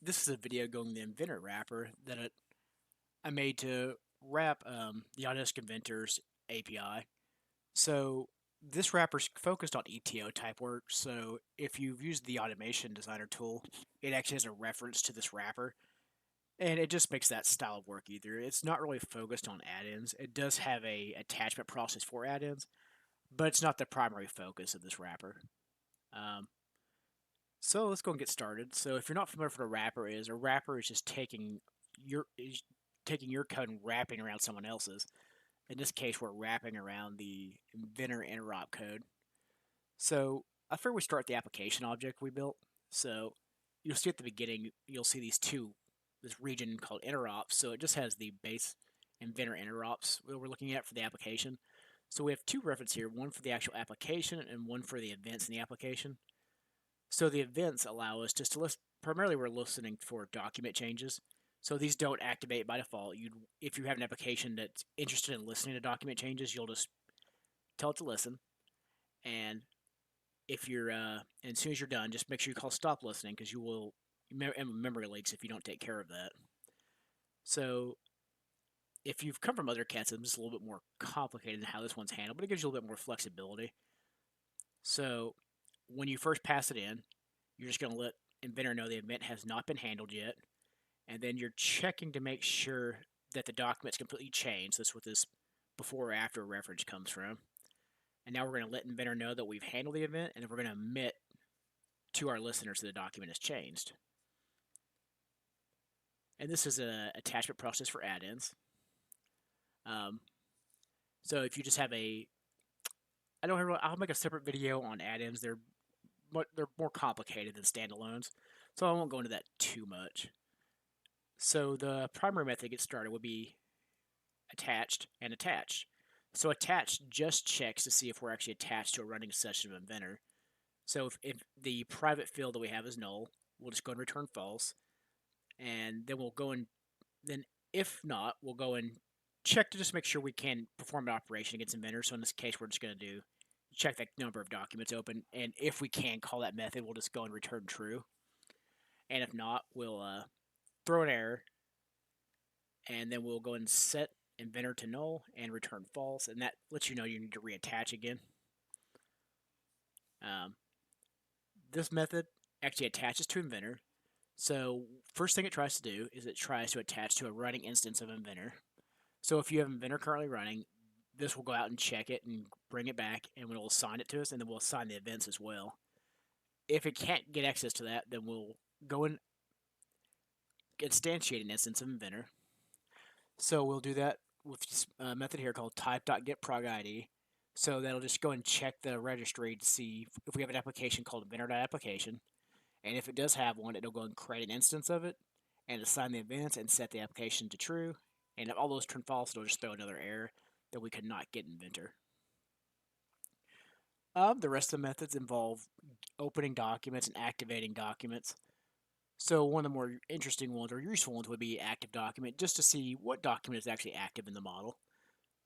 This is a video going the Inventor wrapper that I made to wrap the Autodesk Inventor's API. So this wrapper's focused on ETO type work. So if you've used the Automation Designer tool, it actually has a reference to this wrapper, and it just makes that style of work easier. It's not really focused on add-ins. It does have a attachment process for add-ins, but it's not the primary focus of this wrapper. Um, so let's go and get started. So if you're not familiar with what a wrapper is just taking your code and wrapping around someone else's. In this case, we're wrapping around the Inventor interop code. So I figure we start the application object we built. So you'll see at the beginning, you'll see this region called interops. So it just has the base Inventor interops that we're looking at for the application. So we have two references here, one for the actual application and one for the events in the application. So the events allow us just to list. Primarily, we're listening for document changes. So these don't activate by default. If you have an application that's interested in listening to document changes, you'll just tell it to listen. And if you're, as soon as you're done, just make sure you call stop listening because you will memory leaks if you don't take care of that. So if you've come from other CAD systems, it's a little bit more complicated than how this one's handled, but it gives you a little bit more flexibility. So when you first pass it in, you're just going to let Inventor know the event has not been handled yet, and then you're checking to make sure that the document's completely changed. That's what this before or after reference comes from. And now we're going to let Inventor know that we've handled the event, and then we're going to emit to our listeners that the document has changed. And this is an attachment process for add-ins. So if you just have I'll make a separate video on add-ins. They're more complicated than standalones, so I won't go into that too much. So the primary method to get started would be attached and attached. So attached just checks to see if we're actually attached to a running session of Inventor. So if the private field that we have is null, we'll just go and return false, and then then if not, we'll go and check to just make sure we can perform an operation against Inventor. So in this case, we're just going to check that number of documents open, and if we can call that method, we'll just go and return true. And if not, we'll throw an error, and then we'll go and set Inventor to null and return false, and that lets you know you need to reattach again. This method actually attaches to Inventor. So first thing it tries to do is it tries to attach to a running instance of Inventor. So if you have Inventor currently running, this will go out and check it and bring it back, and we'll assign it to us, and then we'll assign the events as well. If it can't get access to that, then we'll go and instantiate an instance of Inventor. So we'll do that with this method here called type.getProgID. So that'll just go and check the registry to see if we have an application called Inventor.application. And if it does have one, it'll go and create an instance of it and assign the events and set the application to true. And if all those turn false, it'll just throw another error that we could not get Inventor. The rest of the methods involve opening documents and activating documents. So one of the more interesting ones or useful ones would be active document, just to see what document is actually active in the model.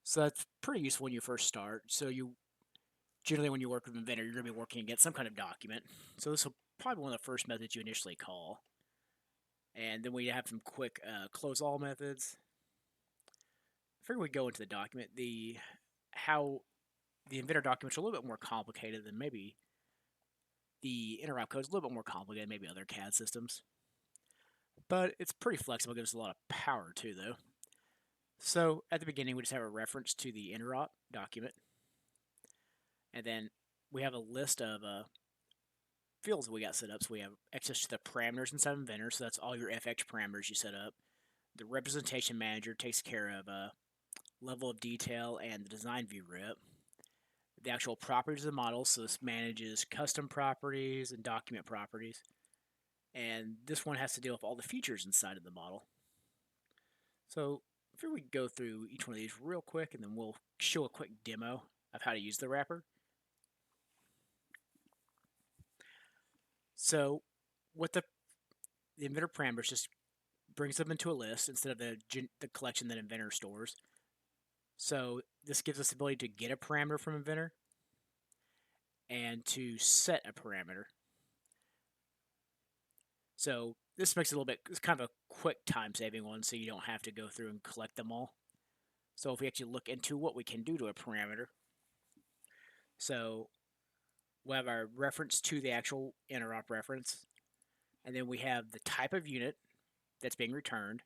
So that's pretty useful when you first start. So generally when you work with Inventor, you're going to be working against some kind of document. So this will probably be one of the first methods you initially call. And then we have some quick close all methods. I figure we go into the document. How the Inventor documents are a little bit more complicated than maybe the interop code is a little bit more complicated than maybe other CAD systems. But it's pretty flexible, gives us a lot of power too, though. So at the beginning, we just have a reference to the interop document. And then we have a list of fields that we got set up. So we have access to the parameters inside of Inventor. So that's all your FX parameters you set up. The representation manager takes care of level of detail and the design view rep. The actual properties of the model, so this manages custom properties and document properties. And this one has to deal with all the features inside of the model. So here we go through each one of these real quick, and then we'll show a quick demo of how to use the wrapper. So what the Inventor parameters just brings them into a list instead of the collection that Inventor stores. So this gives us the ability to get a parameter from Inventor and to set a parameter. So this makes it a little bit, it's kind of a quick time saving one, so you don't have to go through and collect them all. So if we actually look into what we can do to a parameter, so we'll have our reference to the actual interop reference, and then we have the type of unit that's being returned.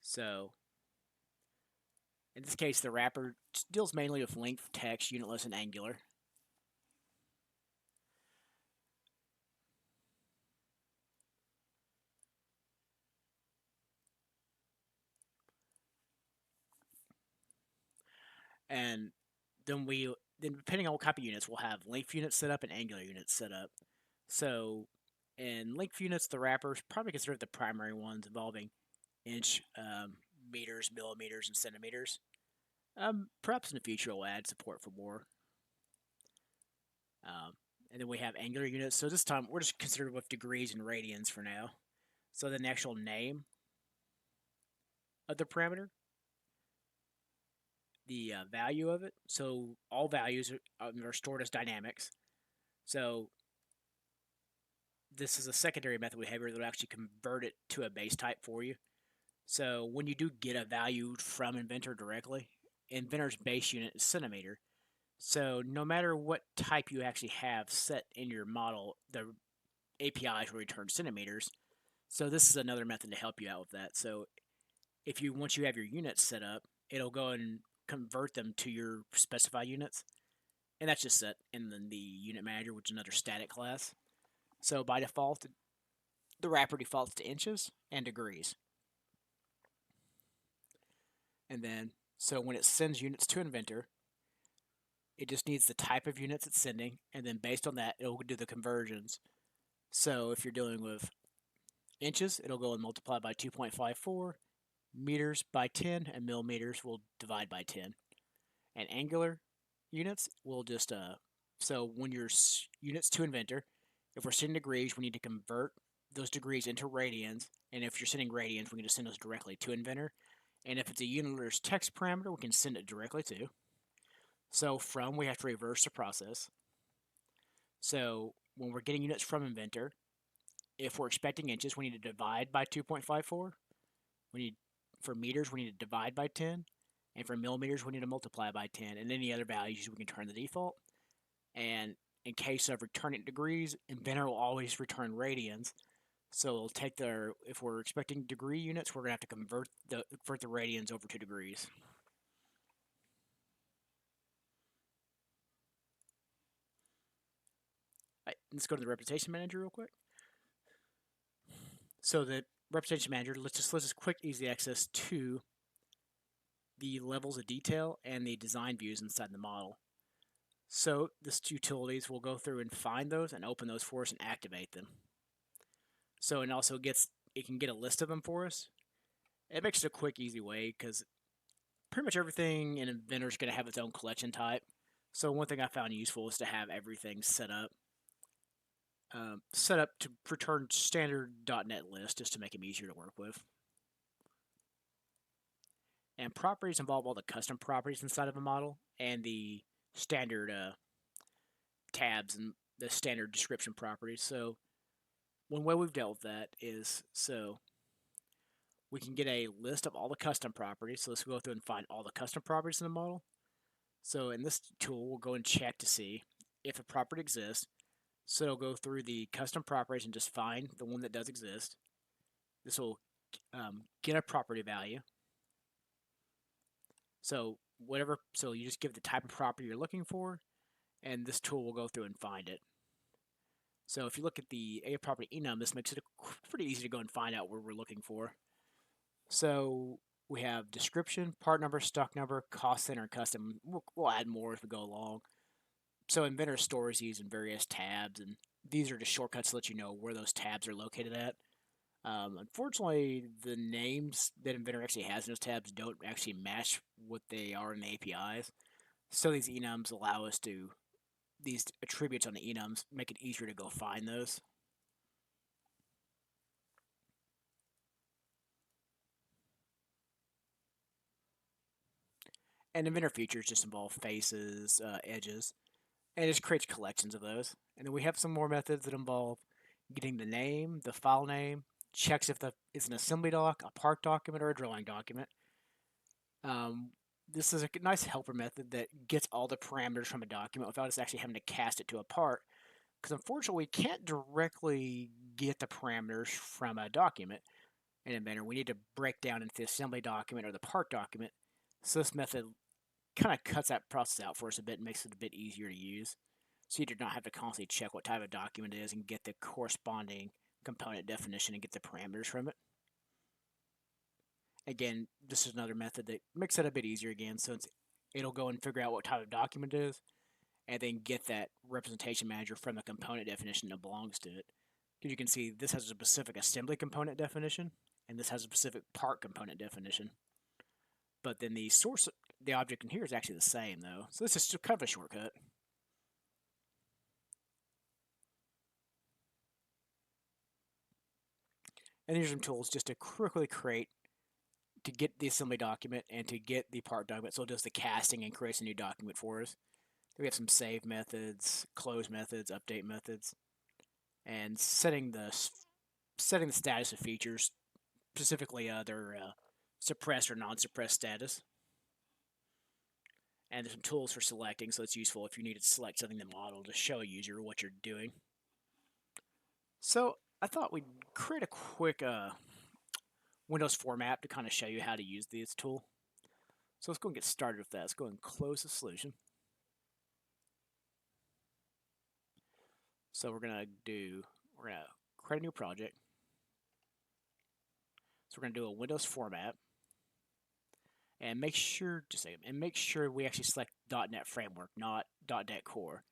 So in this case, the wrapper deals mainly with length, text, unitless, and angular. And then depending on what type of units, we'll have length units set up and angular units set up. So in length units, the wrapper is probably considered the primary ones, involving inch, meters, millimeters, and centimeters. Perhaps in the future we'll add support for more. And then we have angular units. So this time we're just considered with degrees and radians for now. So the actual name of the parameter, the value of it. So all values are stored as dynamics. So this is a secondary method we have here that will actually convert it to a base type for you. So when you do get a value from Inventor directly, Inventor's base unit is centimeter. So no matter what type you actually have set in your model, the APIs will return centimeters. So this is another method to help you out with that. So if you once you have your units set up, it'll go and convert them to your specified units, and that's just set in the unit manager, which is another static class. So by default, the wrapper defaults to inches and degrees. And then, so when it sends units to Inventor, it just needs the type of units it's sending, and then based on that, it'll do the conversions. So if you're dealing with inches, it'll go and multiply by 2.54, meters by 10, and millimeters will divide by 10. And angular units will just, so when your units to Inventor, if we're sending degrees, we need to convert those degrees into radians, and if you're sending radians, we can just send those directly to Inventor. And if it's a unitless text parameter, we can send it directly to. So from, we have to reverse the process. So when we're getting units from Inventor, if we're expecting inches, we need to divide by 2.54. For meters, we need to divide by 10. And for millimeters, we need to multiply by 10. And any other values, we can turn the default. And in case of returning degrees, Inventor will always return radians. So it'll take if we're expecting degree units, we're going to have to convert the radians over to degrees. Right, let's go to the representation manager real quick. So the representation manager lets us quick, easy access to the levels of detail and the design views inside the model. So this utilities will go through and find those and open those for us and activate them. So it also it can get a list of them for us. It makes it a quick, easy way because pretty much everything in Inventor is going to have its own collection type. So one thing I found useful is to have everything set up to return standard .NET list just to make them easier to work with. And properties involve all the custom properties inside of a model and the standard tabs and the standard description properties. So one way we've dealt with that is we can get a list of all the custom properties. So let's go through and find all the custom properties in the model. So in this tool, we'll go and check to see if a property exists. So it'll go through the custom properties and just find the one that does exist. This will get a property value. So you just give the type of property you're looking for, and this tool will go through and find it. So if you look at the A property enum, this makes it pretty easy to go and find out what we're looking for. So we have description, part number, stock number, cost center, and custom. We'll add more as we go along. So Inventor stores these in various tabs, and these are just shortcuts to let you know where those tabs are located at. Unfortunately, the names that Inventor actually has in those tabs don't actually match what they are in the APIs. So these enums allow us to, these attributes on the enums make it easier to go find those. And Inventor features just involve faces, edges, and it just creates collections of those. And then we have some more methods that involve getting the name, the file name, checks if it's an assembly doc, a part document, or a drawing document. Um, this is a nice helper method that gets all the parameters from a document without us actually having to cast it to a part. Because unfortunately, we can't directly get the parameters from a document in Inventor. We need to break down into the assembly document or the part document. So this method kind of cuts that process out for us a bit and makes it a bit easier to use. So you do not have to constantly check what type of document it is and get the corresponding component definition and get the parameters from it. Again, this is another method that makes it a bit easier again, since it'll go and figure out what type of document it is and then get that representation manager from the component definition that belongs to it. Because you can see this has a specific assembly component definition and this has a specific part component definition. But then the source, the object in here is actually the same though. So this is just kind of a shortcut. And these are some tools just to quickly create, to get the assembly document and to get the part document. So it does the casting and creates a new document for us. We have some save methods, close methods, update methods, and setting the status of features, specifically their suppressed or non-suppressed status. And there's some tools for selecting, so it's useful if you need to select something in the model to show a user what you're doing. So I thought we'd create a quick Windows format to kind of show you how to use this tool. So let's go and get started with that. Let's go and close the solution. So we're gonna create a new project. So we're gonna do a Windows format, and make sure we actually select .NET Framework, not .NET Core.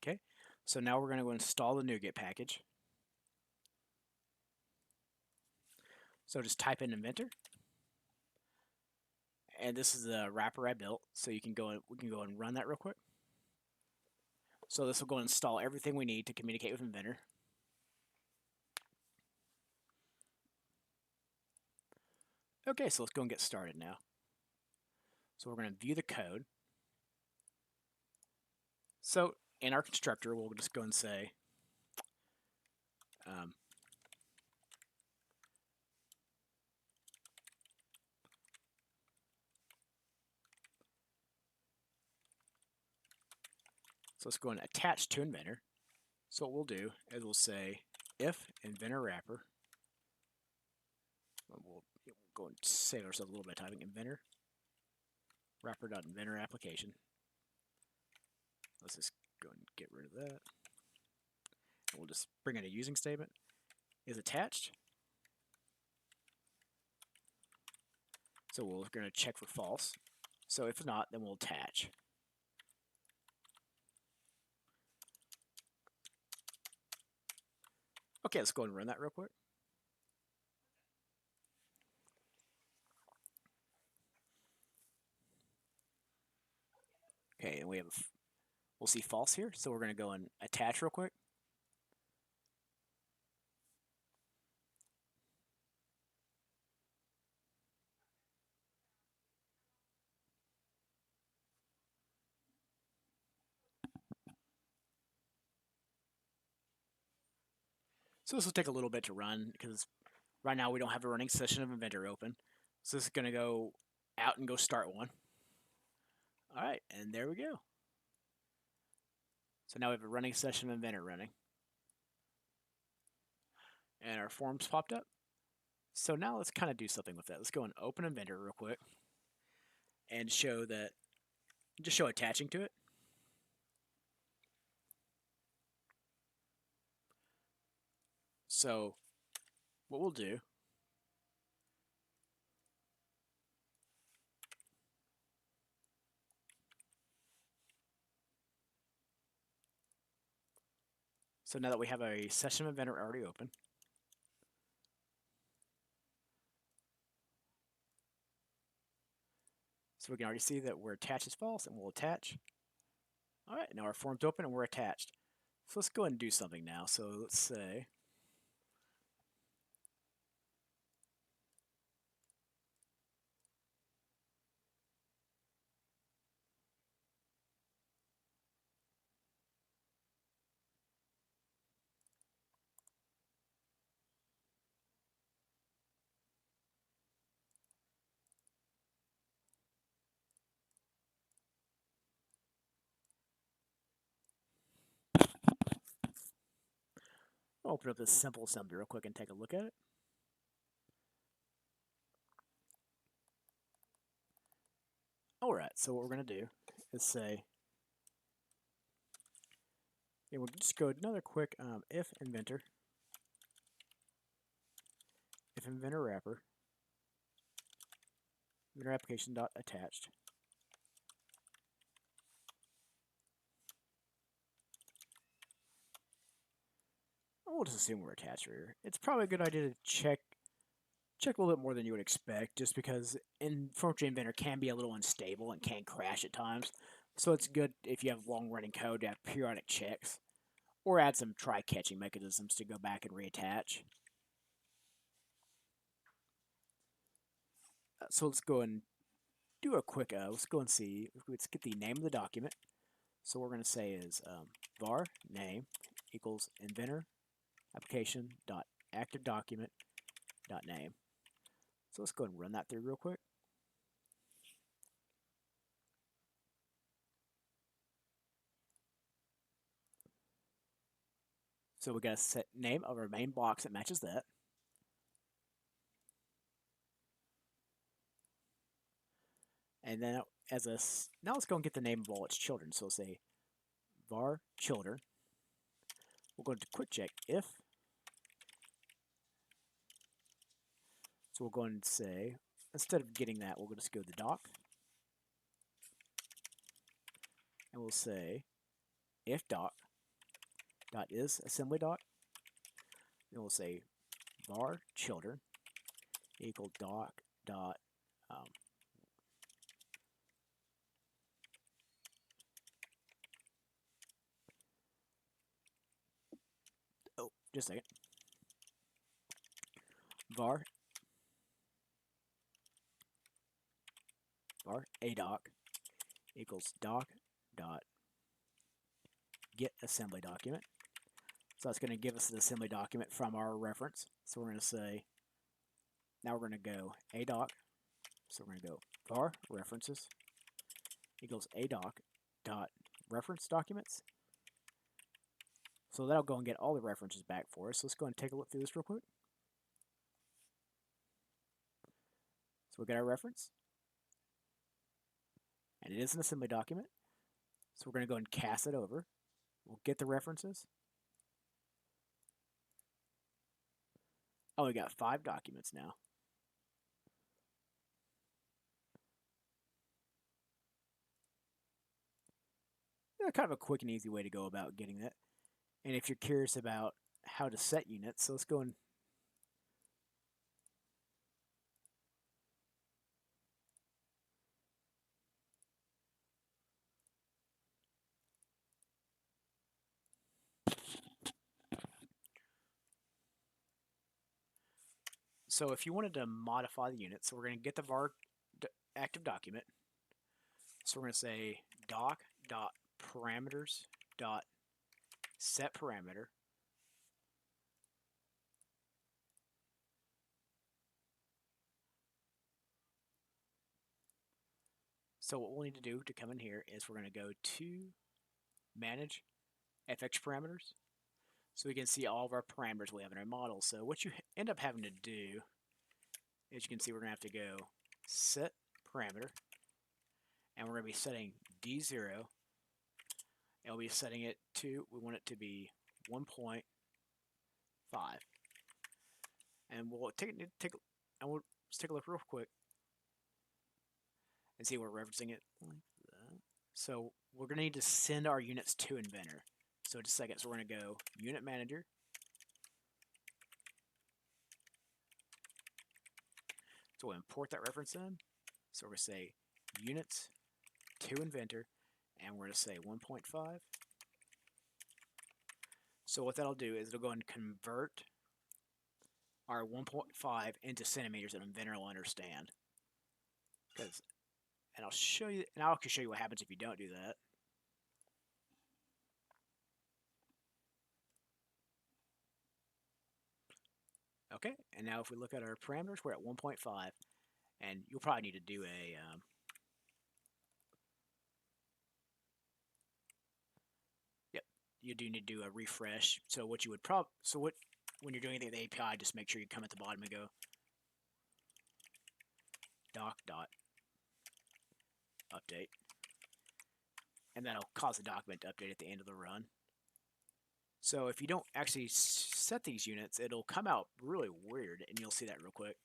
Okay, so now we're going to go install the NuGet package. So just type in Inventor, and this is the wrapper I built. So we can go and run that real quick. So this will go and install everything we need to communicate with Inventor. Okay, so let's go and get started now. So we're going to view the code. So in our constructor, we'll just go and say so let's go and attach to Inventor. So what we'll do is we'll say if Inventor wrapper. We'll go and save ourselves a little bit of typing Inventor wrapper.inventor application. Let's just go and get rid of that. And we'll just bring in a using statement. Is attached. So we're going to check for false. So if not, then we'll attach. Okay, let's go ahead and run that real quick. Okay, and we'll see false here. So we're going to go and attach real quick. So this will take a little bit to run because right now we don't have a running session of Inventor open. So this is going to go out and go start one. All right, and there we go. So now we have a running session of Inventor running. And our forms popped up. So now let's kind of do something with that. Let's go and open Inventor real quick and show that, just show attaching to it. So what we'll do so now that we have a session of Inventor already open, so we can already see that we're attached is false, and we'll attach. All right, now our form's open and we're attached. So let's go ahead and do something now. So let's say I'll open up this simple assembly real quick and take a look at it. Alright, so what we're going to do is say, we'll just go another quick if Inventor, if Inventor wrapper, Inventor application dot attached. We'll just assume we're attached here. It's probably a good idea to check a little bit more than you would expect, just because Inventor can be a little unstable and can crash at times. So it's good if you have long-running code to have periodic checks, or add some try-catching mechanisms to go back and reattach. So let's go and do a quick, let's go and see, let's get the name of the document. So what we're going to say is var name equals inventor application dot active document dot name. So let's go ahead and run that through real quick. So we got a set name of our main box that matches that. And then now let's go and get the name of all its children. So we'll say var children. We'll go to quick check if. So we'll go and say, instead of getting that, we'll just go to the doc. And we'll say if doc dot is assembly doc. And we'll say var children equal doc dot just a second. var adoc equals doc dot get assembly document. So that's going to give us the assembly document from our reference. So we're going to say, now we're going to go adoc. So we're going to go var references equals adoc dot reference documents. So that'll go and get all the references back for us. So let's go and take a look through this real quick. So we got our reference. And it is an assembly document. So we're going to go and cast it over. We'll get the references. Oh, we got 5 documents now. Yeah, kind of a quick and easy way to go about getting that. And if you're curious about how to set units, so let's go and so if you wanted to modify the unit, so we're going to get the var active document. So we're going to say doc.parameters.setParameter. So what we'll need to do to come in here is we're going to go to manage FX parameters. So we can see all of our parameters we have in our model. So what you end up having to do, as you can see, we're going to have to go set parameter, and we're going to be setting D0, and we'll be setting it to, we want it to be 1.5. And we'll take a look real quick and see we're referencing it like that. So we're going to need to send our units to Inventor. So just a second, so we're going to go unit manager. So we'll import that reference in. So we're going to say units to Inventor, and we're going to say 1.5. So what that'll do is it'll go and convert our 1.5 into centimeters that Inventor will understand. And I'll show you, and I can show you what happens if you don't do that. Okay, and now if we look at our parameters, we're at 1.5, and you'll probably need to do a you do need to do a refresh. So what you would when you're doing anything with the API, just make sure you come at the bottom and go doc dot update, and that'll cause the document to update at the end of the run. So if you don't actually set these units, it'll come out really weird, and you'll see that real quick.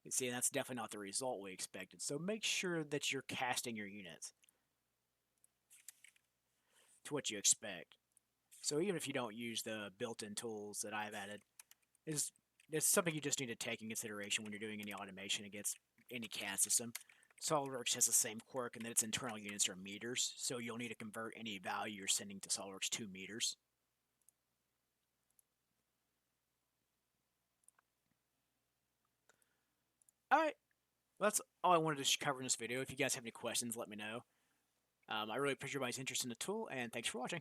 You see, that's definitely not the result we expected. So make sure that you're casting your units to what you expect. So even if you don't use the built-in tools that I've added, it's something you just need to take in consideration when you're doing any automation against any CAD system. SOLIDWORKS has the same quirk in that its internal units are meters, so you'll need to convert any value you're sending to SOLIDWORKS to meters. Alright, that's all I wanted to cover in this video. If you guys have any questions, let me know. I really appreciate everybody's interest in the tool, and thanks for watching.